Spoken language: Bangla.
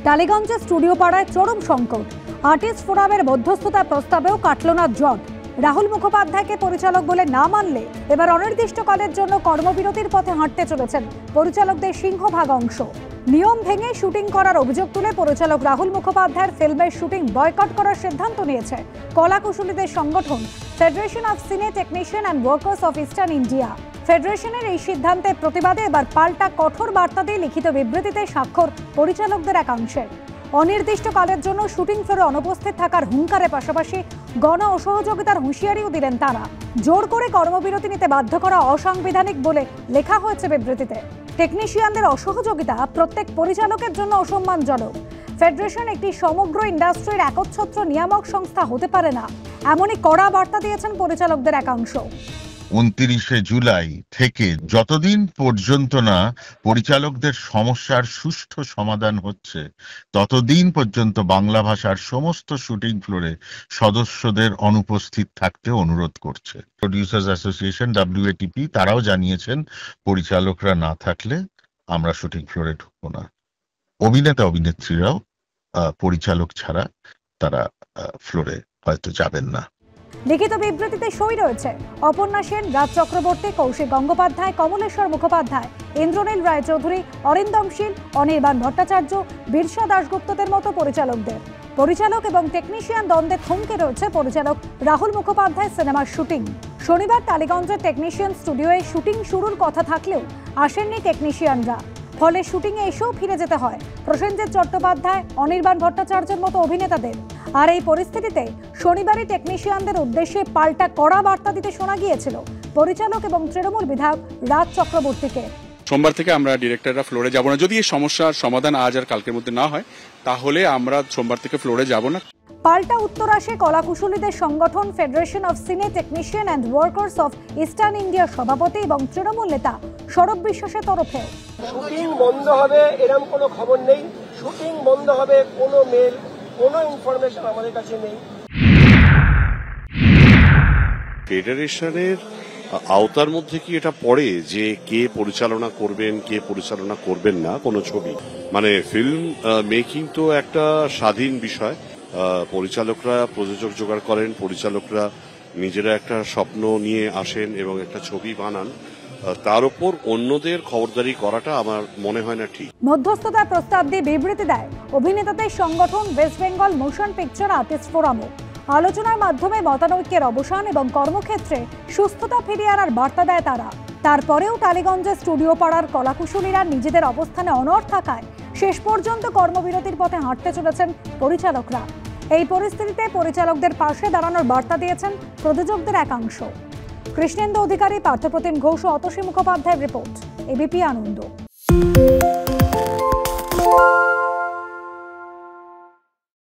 টালিগঞ্জে স্টুডিও পাড়ায় চরম সংকট। আর্টিস্ট ফোরামের মধ্যস্থতার প্রস্তাবেও কাটল না জট। রাহুল মুখোপাধ্যায়কে পরিচালক বলে না মানলে এবার অনির্দিষ্টকালের জন্য কর্মবিরতির পথে হাঁটতে চলেছেন পরিচালকদের সিংহভাগ অংশ। নিয়ম ভেঙে শুটিং করার অভিযোগ তুলে পরিচালক রাহুল মুখোপাধ্যায়ের ফিল্মের শুটিং বয়কট করার সিদ্ধান্ত নিয়েছে কলাকুশলীদের সংগঠন ফেডারেশন অফ সিনে technician and workers of eastern India. ফেডারেশনের এই সিদ্ধান্তের প্রতিবাদে এবার পাল্টা কঠোর বার্তা দিয়ে লিখিত বিবৃতিতে স্বাক্ষর পরিচালকদের একাংশের। অনির্দিষ্টকালের জন্য শুটিং ফ্লোরে অনুপস্থিত থাকার হুঙ্কারের পাশাপাশি গণ অসহযোগিতার হুঁশিয়ারিও দিলেন তারা। জোর করে কর্মবিরতি নিতে বাধ্য করা অসাংবিধানিক বলে লেখা হয়েছে বিবৃতিতে। টেকনিশিয়ানদের অসহযোগিতা প্রত্যেক পরিচালকের জন্য অসম্মানজনক। ফেডারেশন একটি সমগ্র ইন্ডাস্ট্রির একচ্ছত্র নিয়ামক সংস্থা হতে পারে না, এমনই কড়া বার্তা দিয়েছেন পরিচালকদের একাংশ। 29শে জুলাই থেকে যতদিন পর্যন্ত না পরিচালকদের সমস্যার সুষ্ঠু সমাধান হচ্ছে ততদিন পর্যন্ত বাংলা ভাষার সমস্ত শুটিং ফ্লোরে সদস্যদের অনুপস্থিত থাকতে অনুরোধ করছে। প্রডিউসার্স অ্যাসোসিয়েশন WATP তারাও জানিয়েছেন পরিচালকরা না থাকলে আমরা শুটিং ফ্লোরে ঢুকবো না। অভিনেতা অভিনেত্রীরাও পরিচালক ছাড়া তারা ফ্লোরে হয়তো যাবেন না। লিখিত বিবৃতিতে সই রয়েছে অপর্ণা সেন, রাজ চক্রবর্তী, কৌশিক গঙ্গোপাধ্যায়, কমলেশ্বর মুখোপাধ্যায়, ইন্দ্রনীল রায়চৌধুরী, অরিন্দম শীল, অনির্বাণ ভট্টাচার্য, বিরসা দাশগুপ্তদের মতো পরিচালকদের। পরিচালক এবং টেকনিশিয়ান দ্বন্দ্বে থমকে রয়েছে পরিচালক রাহুল মুখোপাধ্যায় সিনেমার শুটিং। শনিবার টালিগঞ্জের টেকনিশিয়ান স্টুডিওয়ে শুটিং শুরুর কথা থাকলেও আসেননি টেকনিশিয়ানরা, ফলে শুটিংয়ে এসেও ফিরে যেতে হয় প্রসেনজিৎ চট্টোপাধ্যায়, অনির্বাণ ভট্টাচার্যের মতো অভিনেতাদের। আর এই পরিস্থিতিতে শনিবারই টেকনিশিয়ানদের উদ্দেশ্যে পাল্টা কড়া বার্তা দিতে শোনা গিয়েছিল পরিচালক এবং তৃণমূল বিধায়ক রাজ চক্রবর্তীকে। সোমবার থেকে আমরা ডিরেক্টররা ফ্লোরে যাব না। যদি এই সমস্যার সমাধান আজ আর কালকের মধ্যে না হয় তাহলে আমরা সোমবার থেকে ফ্লোরে যাব না। পাল্টা উত্তর আসে কলাকুশলীদের সংগঠন ফেডারেশন অফ সিনে technician and workers of eastern ইন্ডিয়ার সভাপতি এবং তৃণমূল নেতা সৌরভ বিশ্বাসের তরফে। শুটিং বন্ধ হবে এরকম কোনো খবর নেই, শুটিং বন্ধ হবে কোনো মেল, কোনো ইনফরমেশন আমাদের কাছে নেই। ফেডারেশনের আওতার মধ্যে কি এটা পড়ে যে কে পরিচালনা করবেন কে পরিচালনা করবেন না কোনো ছবি? মানে ফিল্ম মেকিং তো একটা স্বাধীন বিষয়। পরিচালকরা প্রযোজক জোগাড় করেন, পরিচালকরা নিজেরা একটা স্বপ্ন নিয়ে আসেন এবং একটা ছবি বানান। তার উপর অন্যদের খবরদারি করাটা আমার মনে হয় না ঠিক। মধ্যস্থতার প্রস্তাব দিয়ে বিবৃতি দেয় অভিনেতাদের সংগঠন west Bengal motion picture artist ফোরামও। আলোচনার মাধ্যমে মতানৈক্যের অবসান এবং কর্মক্ষেত্রে সুস্থতা ফিরিয়ে আনার বার্তা দেয় তারা। তারপরেও টালিগঞ্জের স্টুডিও পাড়ার কলাকুশলীরা নিজেদের অবস্থানে অনড় থাকায় শেষ পর্যন্ত কর্মবিরতির পথে হাঁটতে চলেছেন পরিচালকরা। এই পরিস্থিতিতে পরিচালকদের পাশে দাঁড়ানোর বার্তা দিয়েছেন প্রযোজকদের একাংশ। কৃষ্ণেন্দু অধিকারী, পার্থপ্রতিম ঘোষ, অতসী মুখোপাধ্যায়ের রিপোর্ট, ABP আনন্দ।